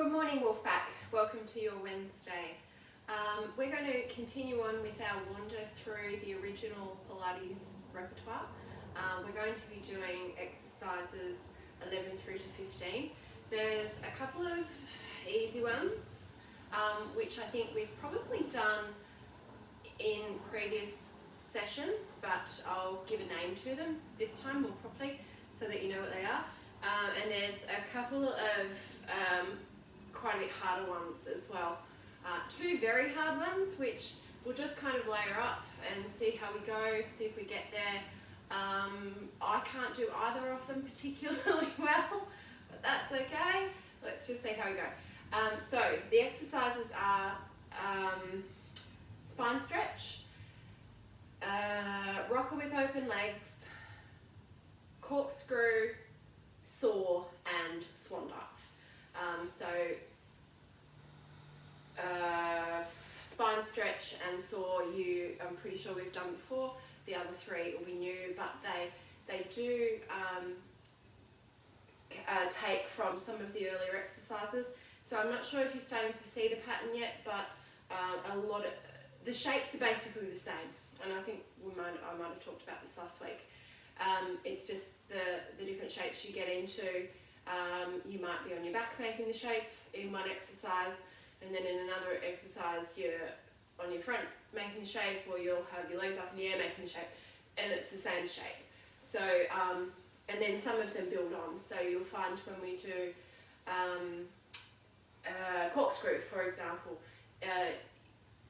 Good morning, Wolfpack. Welcome to your Wednesday. We're going to continue on with our wander through the original Pilates repertoire. We're going to be doing exercises 11 through to 15. There's a couple of easy ones, which I think we've probably done in previous sessions, but I'll give a name to them this time more properly so that you know what they are. And there's a couple of quite a bit harder ones as well. Two very hard ones, which we'll just kind of layer up and see how we go, see if we get there. I can't do either of them particularly well, but that's okay. Let's just see how we go. So the exercises are spine stretch, rocker with open legs, corkscrew, saw, and swan dive. Spine stretch and saw, I'm pretty sure we've done before. The other three will be new, but they do take from some of the earlier exercises. So I'm not sure if you're starting to see the pattern yet, but a lot of the shapes are basically the same. And I think I might have talked about this last week. It's just the different shapes you get into. You might be on your back making the shape in one exercise, and then in another exercise you're on your front making the shape, or you'll have your legs up in the air making the shape, and it's the same shape. So, and then some of them build on. So you'll find when we do corkscrew, for example,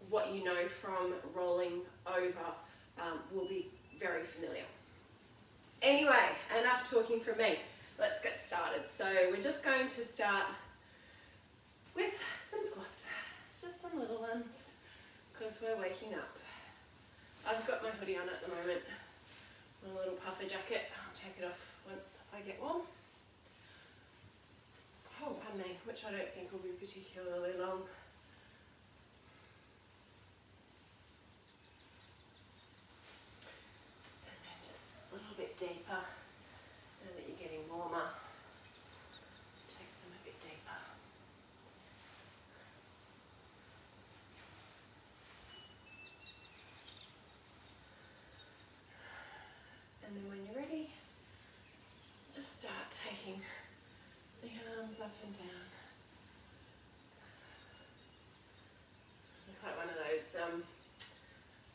what you know from rolling over will be very familiar. Anyway, enough talking from me. Let's get started. So we're just going to start with some squats, just some little ones, because we're waking up. I've got my hoodie on at the moment, my little puffer jacket. I'll take it off once I get warm. Oh, pardon me, which I don't think will be particularly long. And then just a little bit deeper. Now that you're getting warmer, take them a bit deeper. And then when you're ready, just start taking the arms up and down. Look like one of those,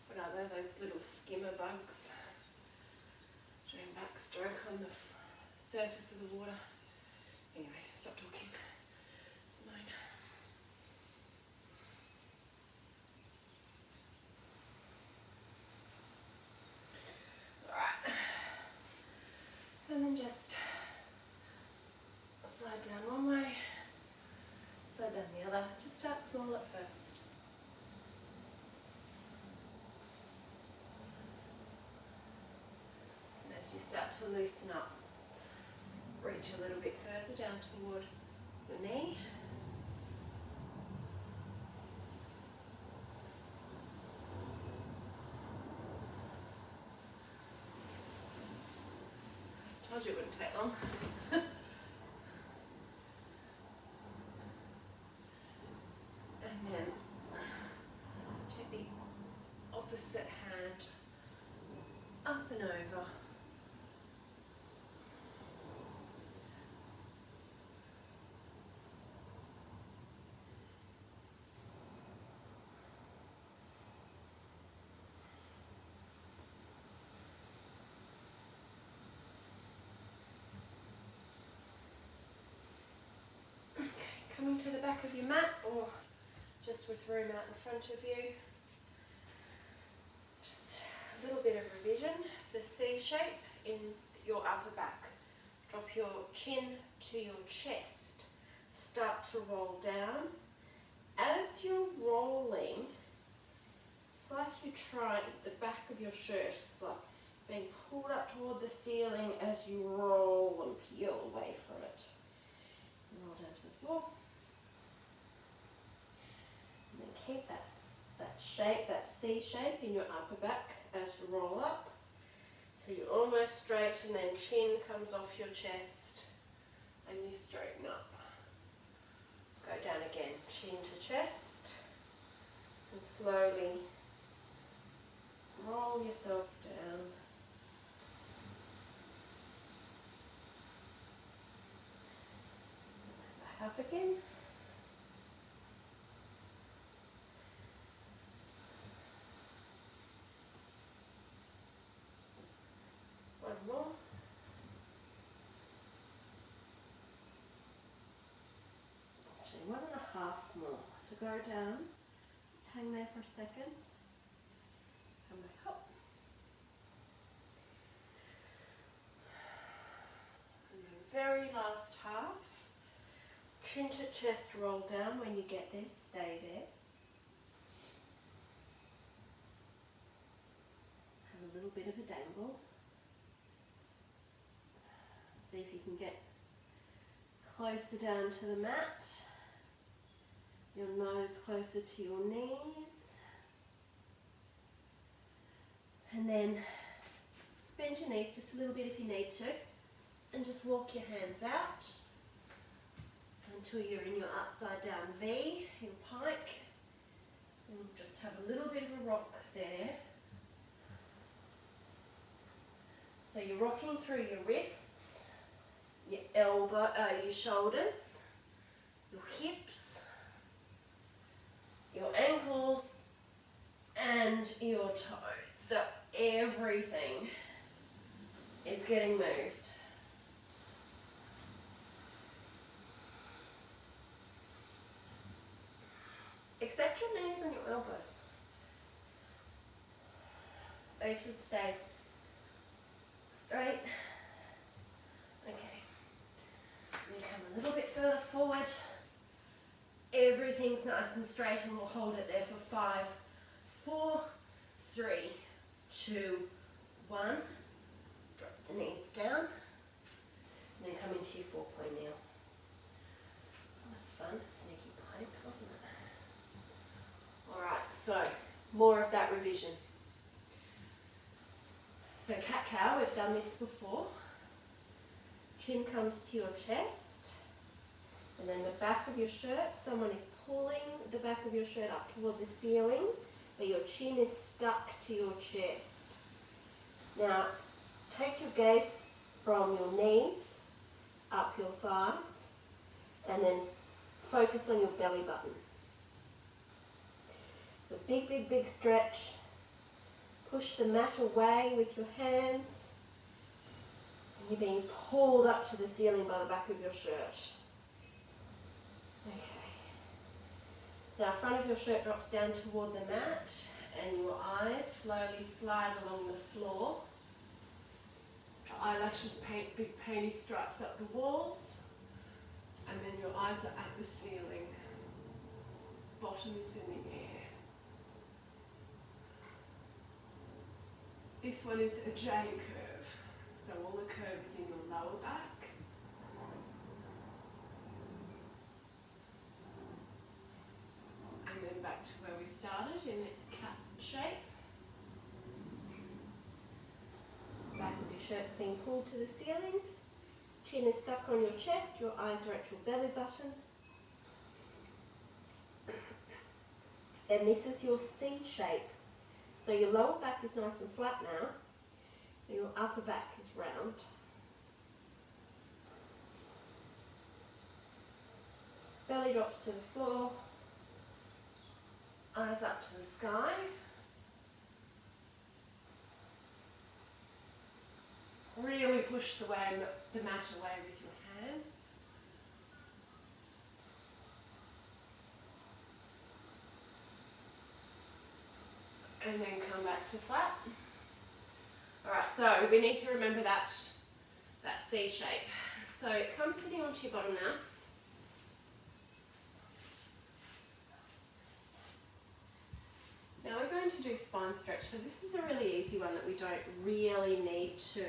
what are they, those little skimmer bugs doing backstroke on the surface of the water. Anyway, stop talking. Simone. Alright. And then just slide down one way, slide down the other. Just start small at first. And as you start to loosen up, reach a little bit further down toward the knee. Told you it wouldn't take long. And then take the opposite hand up and over. Coming to the back of your mat, or just with room out in front of you. Just a little bit of revision. The C shape in your upper back. Drop your chin to your chest. Start to roll down. As you're rolling, it's like you try the back of your shirt. It's like being pulled up toward the ceiling as you roll and peel away from it. Roll down to the floor. And then keep that shape, that C shape in your upper back as you roll up. So you're almost straight, and then chin comes off your chest and you straighten up. Go down again, chin to chest, and slowly roll yourself down. Back up again. One more. Actually, 1.5 more. So go down, just hang there for a second, come back up. And then very last half, chin to chest roll down. When you get there, stay there. Have a little bit of a dangle. See if you can get closer down to the mat. Your nose closer to your knees. And then bend your knees just a little bit if you need to. And just walk your hands out until you're in your upside down V, your pike. And we'll just have a little bit of a rock there. So you're rocking through your wrists, your elbow, your shoulders, your hips, your ankles, and your toes. So everything is getting moved. Except your knees and your elbows. They should stay straight. Okay. Then come a little bit further forward. Everything's nice and straight, and we'll hold it there for 5, 4, 3, 2, 1. Drop the knees down. And then come into your 4-point kneel. That was fun, a sneaky plank, wasn't it? Alright, so more of that revision. So cat-cow, we've done this before. Chin comes to your chest, and then the back of your shirt, someone is pulling the back of your shirt up toward the ceiling, but your chin is stuck to your chest. Now, take your gaze from your knees, up your thighs, and then focus on your belly button. So big, big, big stretch. Push the mat away with your hands. And you're being pulled up to the ceiling by the back of your shirt. Okay. Now, front of your shirt drops down toward the mat, and your eyes slowly slide along the floor. Your eyelashes paint big painty stripes up the walls, and then your eyes are at the ceiling. Bottom is in the air. This one is a J curve, so all the curve is in your lower back. And then back to where we started in a cat shape. Back of your shirt's being pulled to the ceiling. Chin is stuck on your chest, your eyes are at your belly button. And this is your C shape. So your lower back is nice and flat now, and your upper back is round. Belly drops to the floor, eyes up to the sky. Really push the mat away with your hands. And then come back to flat. Alright, so we need to remember that C shape. So come sitting onto your bottom now. Now we're going to do spine stretch. So this is a really easy one that we don't really need to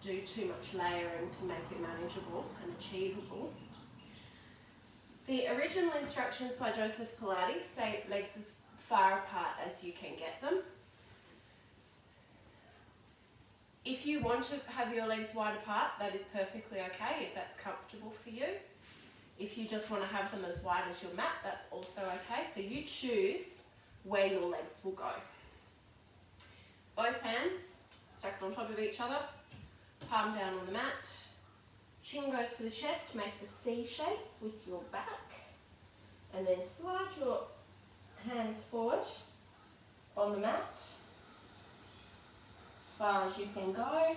do too much layering to make it manageable and achievable. The original instructions by Joseph Pilates say legs as far apart as you can get them. If you want to have your legs wide apart, that is perfectly okay if that's comfortable for you. If you just want to have them as wide as your mat, that's also okay. So you choose where your legs will go. Both hands stacked on top of each other, palm down on the mat. Chin goes to the chest, make the C shape with your back, and then slide your hands forward on the mat as far as you can go.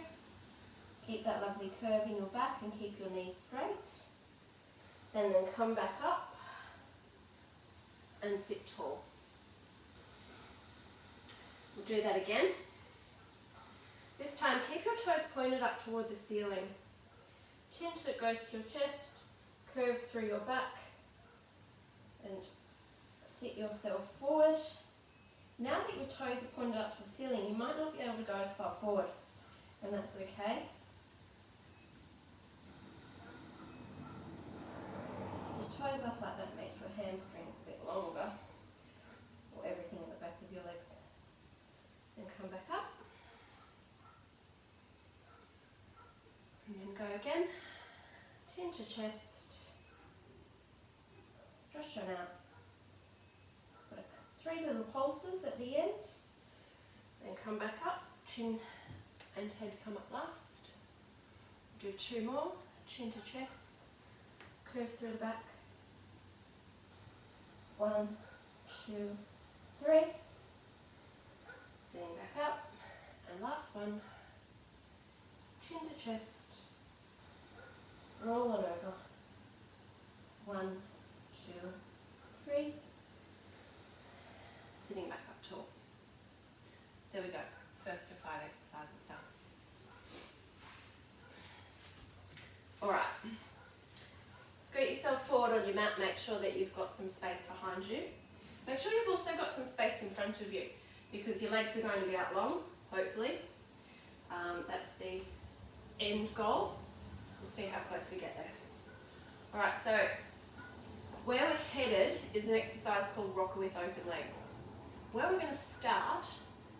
Keep that lovely curve in your back and keep your knees straight. And then come back up and sit tall. We'll do that again. This time, keep your toes pointed up toward the ceiling. Chin that goes to your chest, curve through your back, and sit yourself forward. Now that your toes are pointed up to the ceiling, you might not be able to go as far forward, and that's okay. Your toes up like that make your hamstrings a bit longer, or everything at the back of your legs. Then come back up. And then go again. Chin to chest. Stretch on out. Got 3 little pulses at the end. Then come back up. Chin and head come up last. Do 2 more. Chin to chest. Curve through the back. 1, 2, 3. Sitting back up. And last one. Chin to chest. Roll it over. 1, 2, 3. Sitting back up tall. There we go. First of 5 exercises done. Alright. Scoot yourself forward on your mat. Make sure that you've got some space behind you. Make sure you've also got some space in front of you, because your legs are going to be out long, hopefully. That's the end goal. We'll see how close we get there. Alright, so where we're headed is an exercise called rocker with open legs. Where we're going to start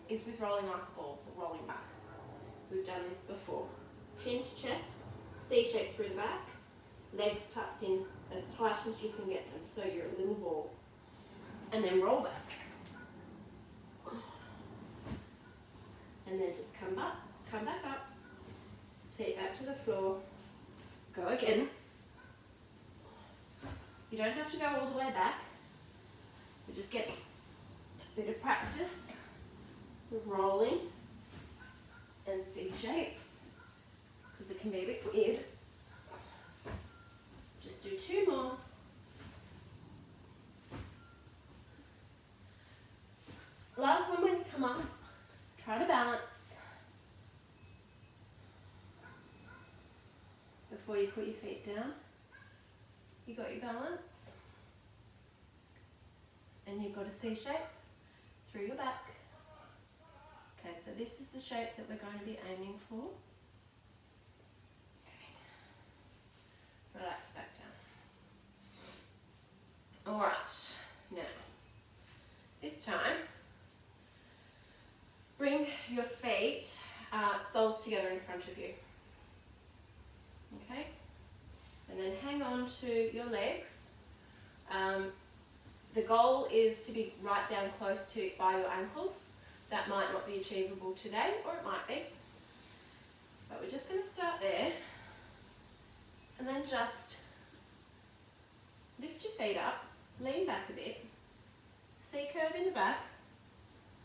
is with rolling like a ball, or rolling back. We've done this before. Chin to chest, C shape through the back, legs tucked in as tight as you can get them, so you're a little ball. And then roll back. And then just come back up, feet back to the floor. Go again. You don't have to go all the way back. We're just getting a bit of practice with rolling and C shapes, because it can be a bit weird. Just do 2 more. Last one when you come up, try to balance. Before you put your feet down, you got your balance, and you've got a C shape through your back. Okay, so this is the shape that we're going to be aiming for. Okay. Relax back down. Alright, now, this time, bring your feet, soles together in front of you. Okay, and then hang on to your legs. The goal is to be right down close to by your ankles. That might not be achievable today, or it might be. But we're just going to start there, and then just lift your feet up, lean back a bit, C curve in the back,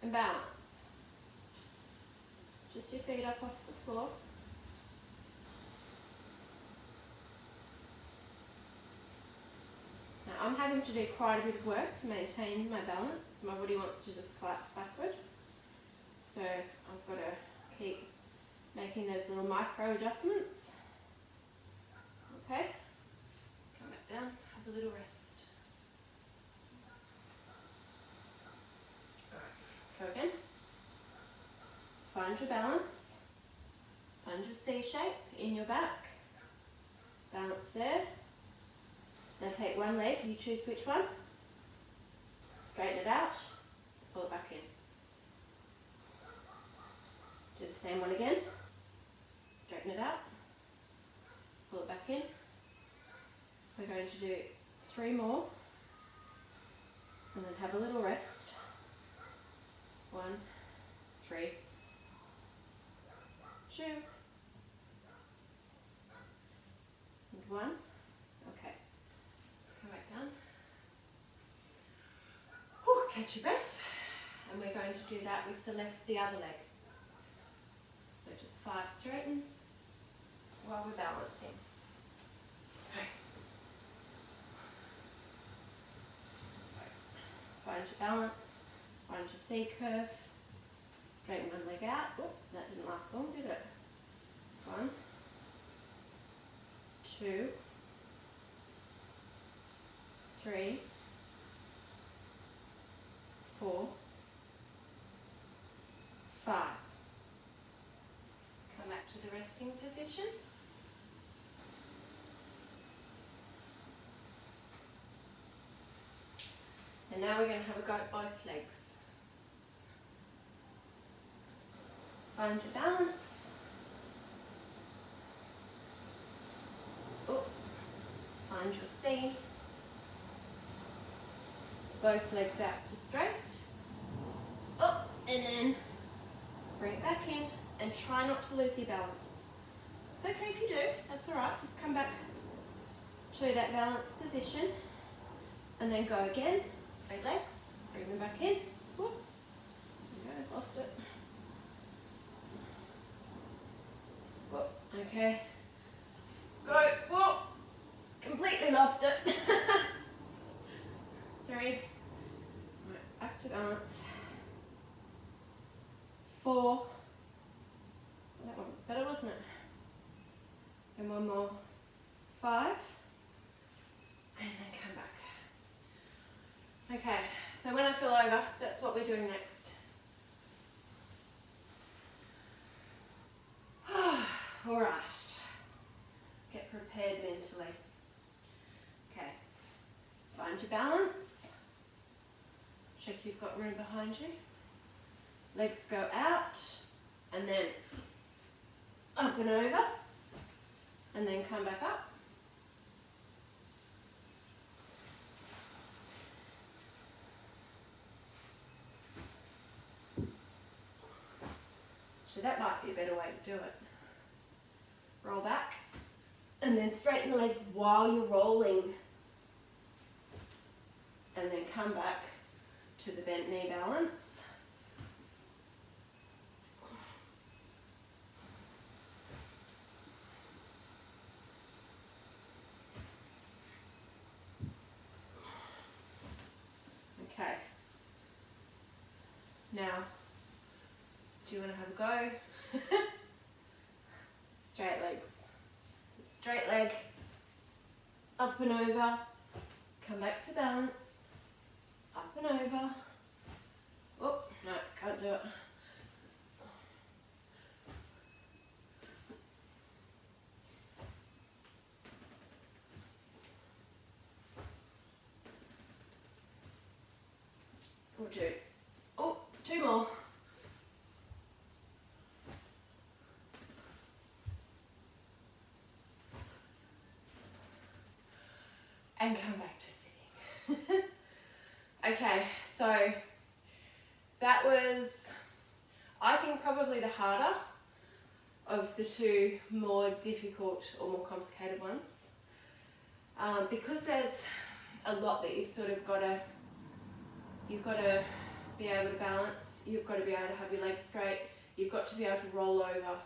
and balance. Just your feet up off the floor. Now I'm having to do quite a bit of work to maintain my balance. My body wants to just collapse backward. So I've got to keep making those little micro adjustments. Okay, come back down, have a little rest. Alright, go again. Find your balance. Find your C shape in your back. Balance there. Now take one leg, you choose which one. Straighten it out, pull it back in. Do the same one again. Straighten it out, pull it back in. We're going to do 3 more and then have a little rest. 1, 3, 2, and 1. Okay, come back down. Whew, catch your breath. And we're going to do that with the other leg. So just 5 straightens while we're balancing. Okay. So find your balance, find your C curve, straighten one leg out. Oh, that didn't last long, did it? It's 1, 2, 3, 4, 5. Come back to the resting position. And now we're going to have a go at both legs. Find your balance. Oh, find your C. Both legs out to straight. Up, and then bring it back in and try not to lose your balance. It's okay if you do, that's alright. Just come back to that balanced position and then go again. Straight legs, bring them back in. Whoop. There you go, lost it. Whoop. Okay. Go. Whoop. Completely lost it. 3. Right, back to balance. 4. That one was better, wasn't it? And 1 more. 5. And then come back. Okay, so when I feel over, that's what we're doing next. Alright. Get prepared mentally. Okay. Find your balance. Check you've got room behind you. Legs go out and then up and over and then come back up. So that might be a better way to do it. Roll back and then straighten the legs while you're rolling and then come back to the bent knee balance. Okay. Now, do you want to have a go? Straight legs. Straight leg, up and over, come back to balance, up and over. Oh, no, can't do it. We'll do, oh, 2 more. And come back to sitting. Okay, so that was, I think, probably the harder of the 2 more difficult or more complicated ones. Because there's a lot that you've sort of got to, you've got to be able to balance, you've got to be able to have your legs straight, you've got to be able to roll over,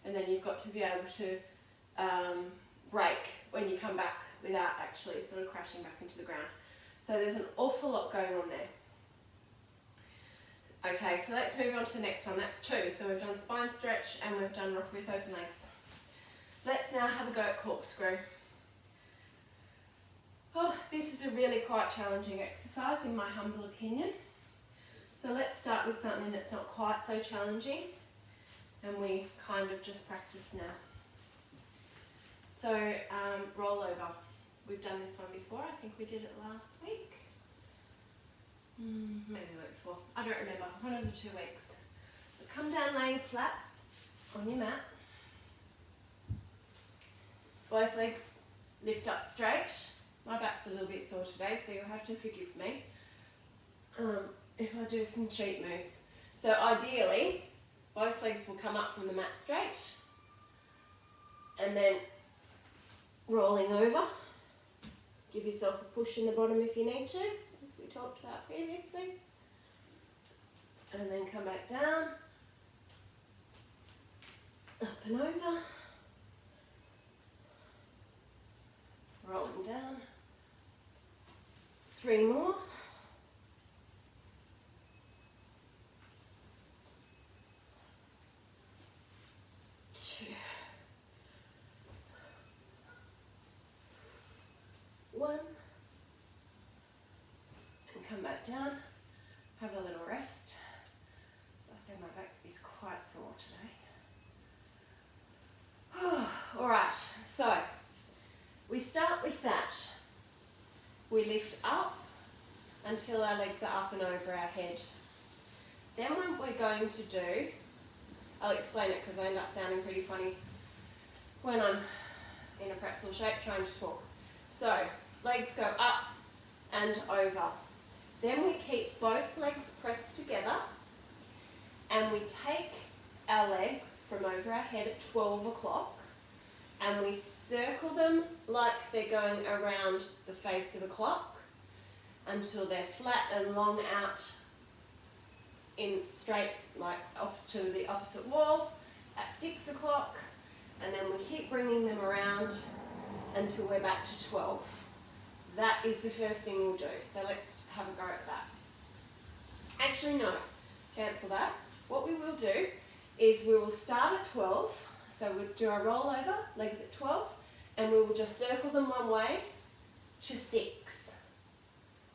and then you've got to be able to brake when you come back without actually sort of crashing back into the ground. So there's an awful lot going on there. Okay, so let's move on to the next one. That's 2. So we've done spine stretch and we've done rock with open legs. Let's now have a go at corkscrew. Oh, this is a really quite challenging exercise in my humble opinion. So let's start with something that's not quite so challenging and we kind of just practice now. So rollover. We've done this one before. I think we did it last week. Maybe the week before. I don't remember. One of the 2 weeks. But come down laying flat on your mat. Both legs lift up straight. My back's a little bit sore today, so you'll have to forgive me if I do some cheat moves. So ideally, both legs will come up from the mat straight, and then rolling over. Give yourself a push in the bottom if you need to, as we talked about previously. And then come back down, up and over, rolling down. 3 more. 2. 1. And come back down. Have a little rest. As I said, my back is quite sore today. Alright, so we start with that. We lift up until our legs are up and over our head. Then what we're going to do, I'll explain it because I end up sounding pretty funny when I'm in a pretzel shape trying to talk. So, legs go up and over. Then we keep both legs pressed together and we take our legs from over our head at 12 o'clock and we circle them like they're going around the face of a clock until they're flat and long out in straight, like up to the opposite wall at 6 o'clock, and then we keep bringing them around until we're back to 12. That is the first thing we'll do. So let's have a go at that. Actually, no, cancel that. What we will do is we will start at 12. So we'll do our rollover, legs at 12, and we will just circle them one way to 6.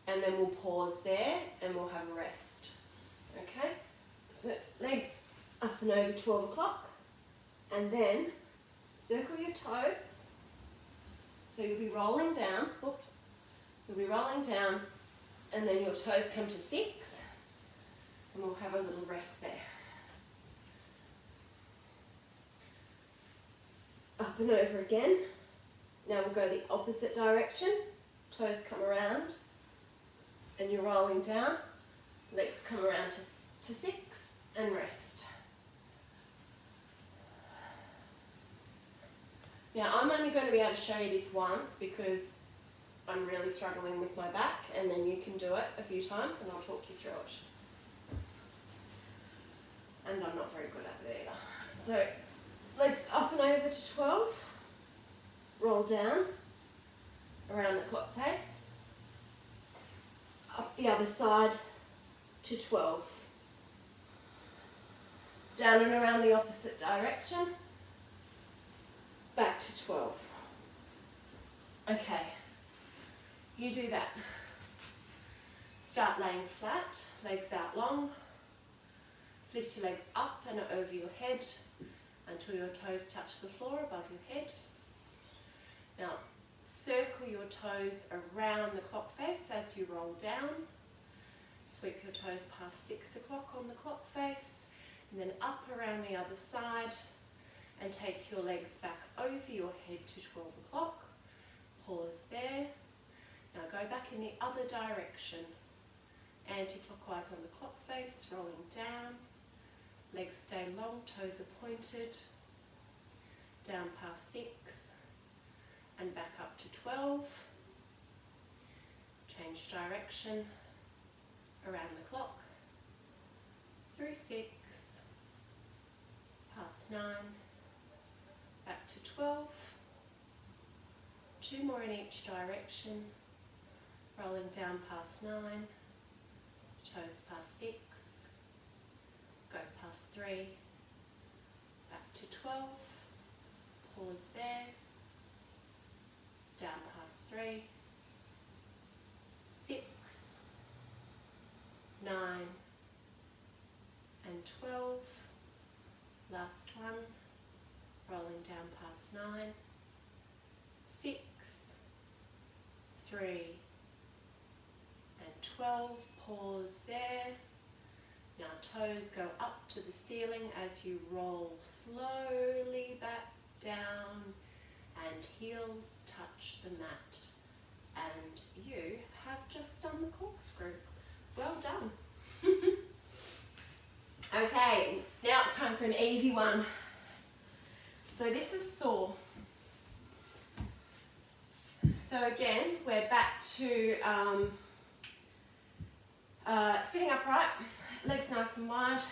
And then we'll pause there and we'll have a rest. Okay? So legs up and over 12 o'clock, and then circle your toes. So you'll be rolling down, oops, you'll be rolling down, and then your toes come to 6, and we'll have a little rest there. Up and over again. Now we'll go the opposite direction. Toes come around, and you're rolling down. Legs come around to 6, and rest. Now I'm only going to be able to show you this once because I'm really struggling with my back, and then you can do it a few times and I'll talk you through it. And I'm not very good at it either. So legs up and over to 12, roll down around the clock face, up the other side to 12, down and around the opposite direction, back to 12. Okay, you do that. Start laying flat, legs out long, lift your legs up and over your head until your toes touch the floor above your head. Now, circle your toes around the clock face as you roll down. Sweep your toes past 6 o'clock on the clock face, and then up around the other side, and take your legs back over your head to 12 o'clock. Pause there. Now go back in the other direction, anti-clockwise on the clock face, rolling down. Legs stay long, toes are pointed, down past 6, and back up to 12. Change direction, around the clock, through 6, past 9, back to 12. 2 more in each direction, rolling down past 9, toes past 6, go past 3, back to 12, pause there, down past 3, 6, 9, and 12, last one, rolling down past 9, 6, 3, and 12, pause there. Now toes go up to the ceiling as you roll slowly back down and heels touch the mat. And you have just done the corkscrew. Well done. Okay, now it's time for an easy one. So this is saw. So again, we're back to sitting upright, legs nice and wide,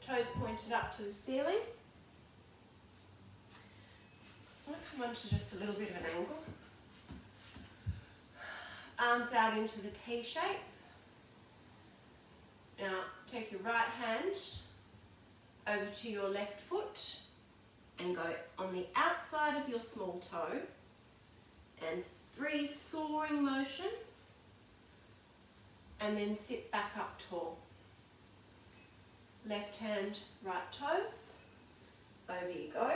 toes pointed up to the ceiling. I'm going to come onto just a little bit of an angle. Arms out into the T shape. Now take your right hand over to your left foot and go on the outside of your small toe, and 3 soaring motions, and then sit back up tall. Left hand, right toes, over you go.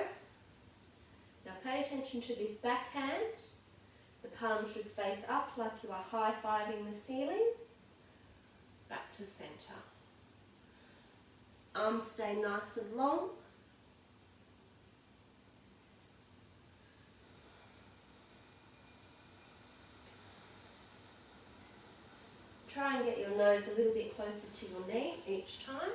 Now pay attention to this back hand. The palm should face up like you are high-fiving the ceiling. Back to centre. Arms stay nice and long. Try and get your nose a little bit closer to your knee each time.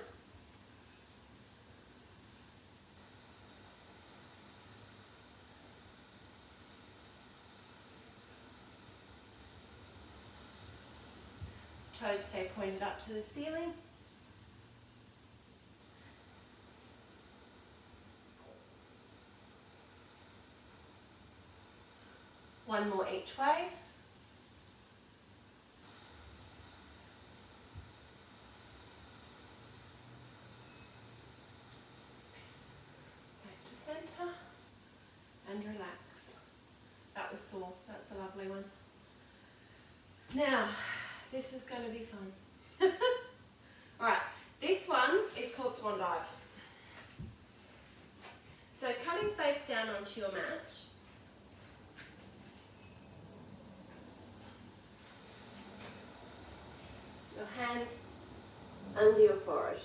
Toes stay pointed up to the ceiling. One more each way. Back to centre and relax. That was sore. That's a lovely one. Now, this is going to be fun. Alright, this one is called Swan Dive. So coming face down onto your mat, your hands under your forehead.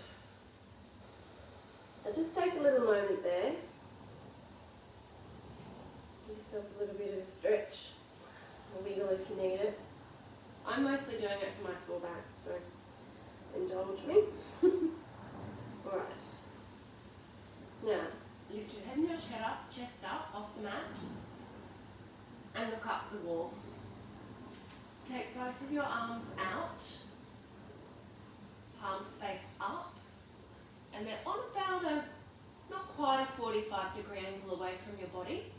Now just take a little moment there. Give yourself a little bit of a stretch, a wiggle if you need it. I'm mostly doing it for my sore back, so indulge me. Alright. Now, lift your head and your chest up off the mat and look up the wall. Take both of your arms out, palms face up, and they're on about a, not quite a 45-degree angle away from your body,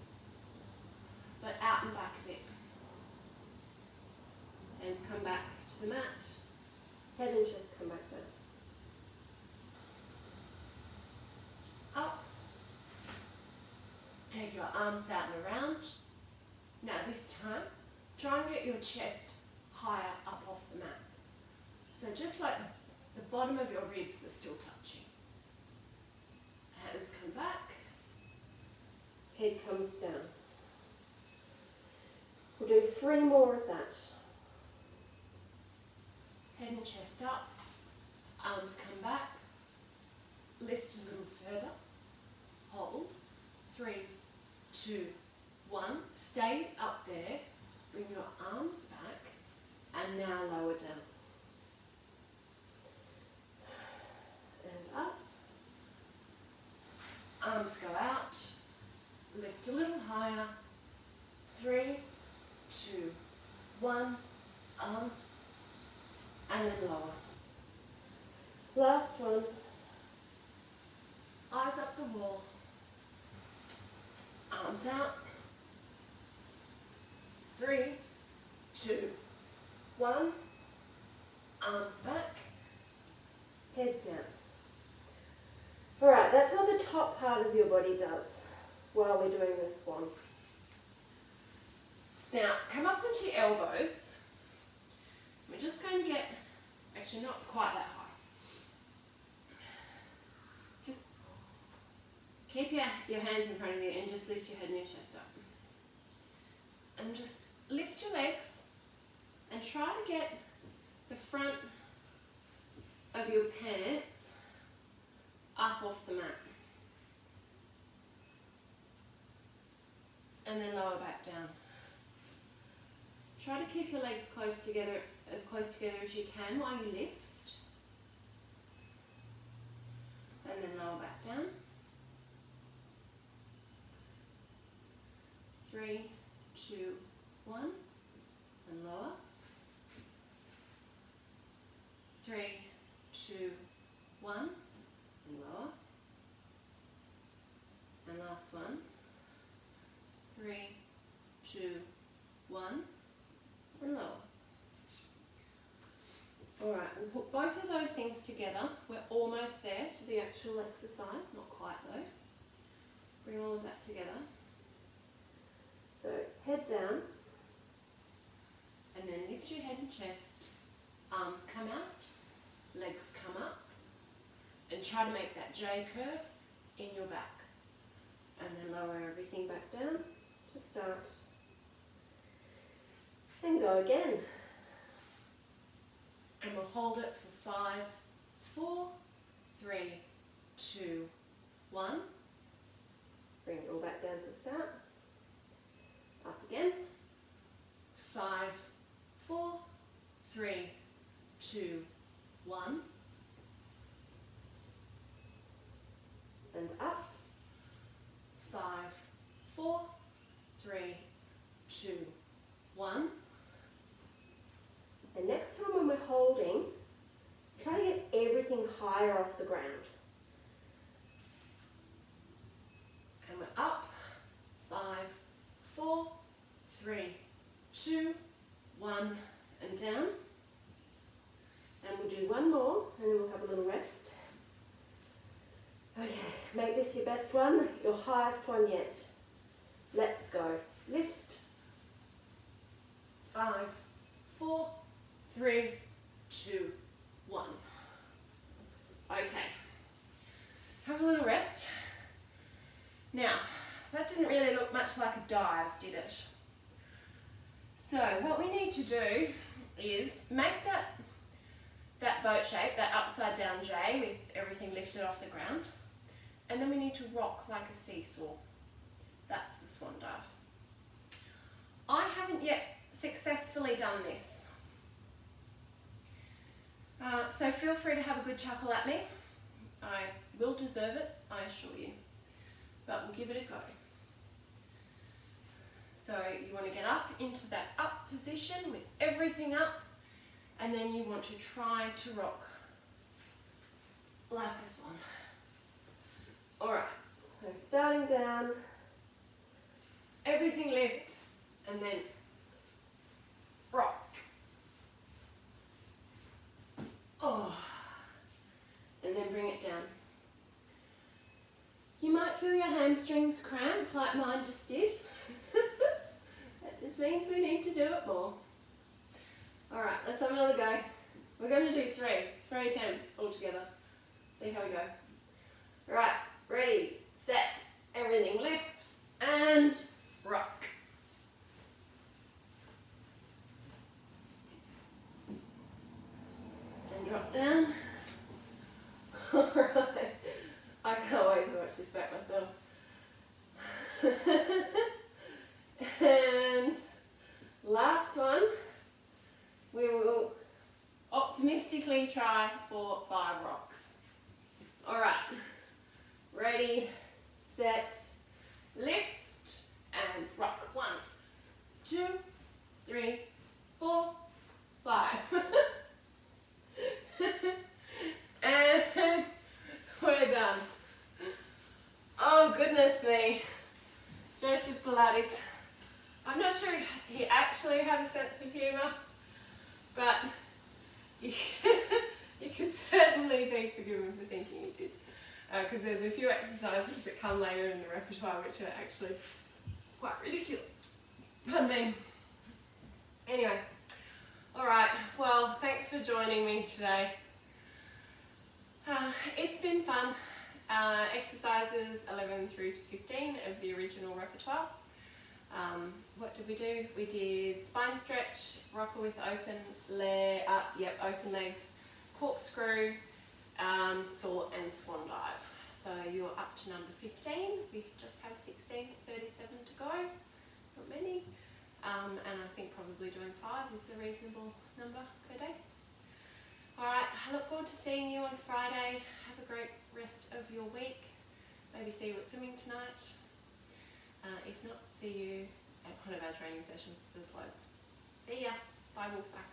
but out and back a bit. Hands come back to the mat, head and chest come back down. Up. Take your arms out and around. Now this time, try and get your chest higher up off the mat. So just like the bottom of your ribs are still touching. Hands come back, head comes down. We'll do 3 more of that. Head and chest up, arms come back, lift a little further, hold, 3, 2, 1, stay up there, bring your arms back, and now lower down. And up, arms go out, lift a little higher, 3, 2, 1, arms, and then lower. Last one. Eyes up the wall. Arms out. 3, 2, 1. Arms back. Head down. Alright, that's what the top part of your body does while we're doing this one. Now, come up onto your elbows. We're just going to get, actually not quite that high. Just keep your hands in front of you and just lift your head and your chest up. And just lift your legs and try to get the front of your pants up off the mat. back down. Try to keep your legs close together, as close together as you can while you lift. And then lower back down. 3, 2, 1, and lower. 3, 2, 1, and lower. And last one. 3, 2, 1, and lower. Alright, we'll put both of those things together. We're almost there to the actual exercise, not quite though. Bring all of that together. So head down, and then lift your head and chest, arms come out, legs come up, and try to make that J curve in your back. And then lower everything back down to start. And go again. And we'll hold it for 5, 4, 3, 2, 1. Bring it all back down to start. Up again. 5, 4, 3, 2, 1. And up. 5, 4, 3, 2, 1. And next time when we're holding, try to get everything higher off the ground. And we're up. 5, 4, 3, 2, 1, and down. And we'll do one more, and then we'll have a little rest. Okay, make this your best one, your highest one yet. Let's go. Lift. 5, 4, 3, 2, 1. Okay. Have a little rest. Now, that didn't really look much like a dive, did it? So what we need to do is make that boat shape, that upside down J with everything lifted off the ground. And then we need to rock like a seesaw. That's the Swan Dive. I haven't yet successfully done this. So feel free to have a good chuckle at me. I will deserve it, I assure you. But we'll give it a go. So you want to get up into that up position with everything up, and then you want to try to rock like this one. Alright, so starting down, everything lifts, and then rock. Oh, and then bring it down. You might feel your hamstrings cramp like mine just did. That just means we need to do it more. Alright, let's have another go. We're going to do three attempts all together. See how we go. Alright, ready, set, everything lifts, and rock. And drop down. Alright, I can't wait to watch this back myself. And last one, we will optimistically try for 5 rocks. Alright, ready, set, lift, and rock. 1, 2, 3, 4, 5. And we're done. Oh goodness me. Joseph Pilates. I'm not sure he actually had a sense of humour, but you can certainly be forgiven for thinking he did. Because there's a few exercises that come later in the repertoire which are actually quite ridiculous. Pardon me. Anyway, alright, well, thanks for joining me today. It's been fun. Exercises 11 through to 15 of the original repertoire. What did we do? We did spine stretch, rocker with open legs, corkscrew, saw and swan dive. So you're up to number 15. We just have 16 to 37 to go. Not many. 5 is a reasonable number per day. Alright, I look forward to seeing you on Friday. Have a great rest of your week. Maybe see you at swimming tonight. If not, see you at one of our training sessions. There's loads. See ya. Bye, Wolfpack.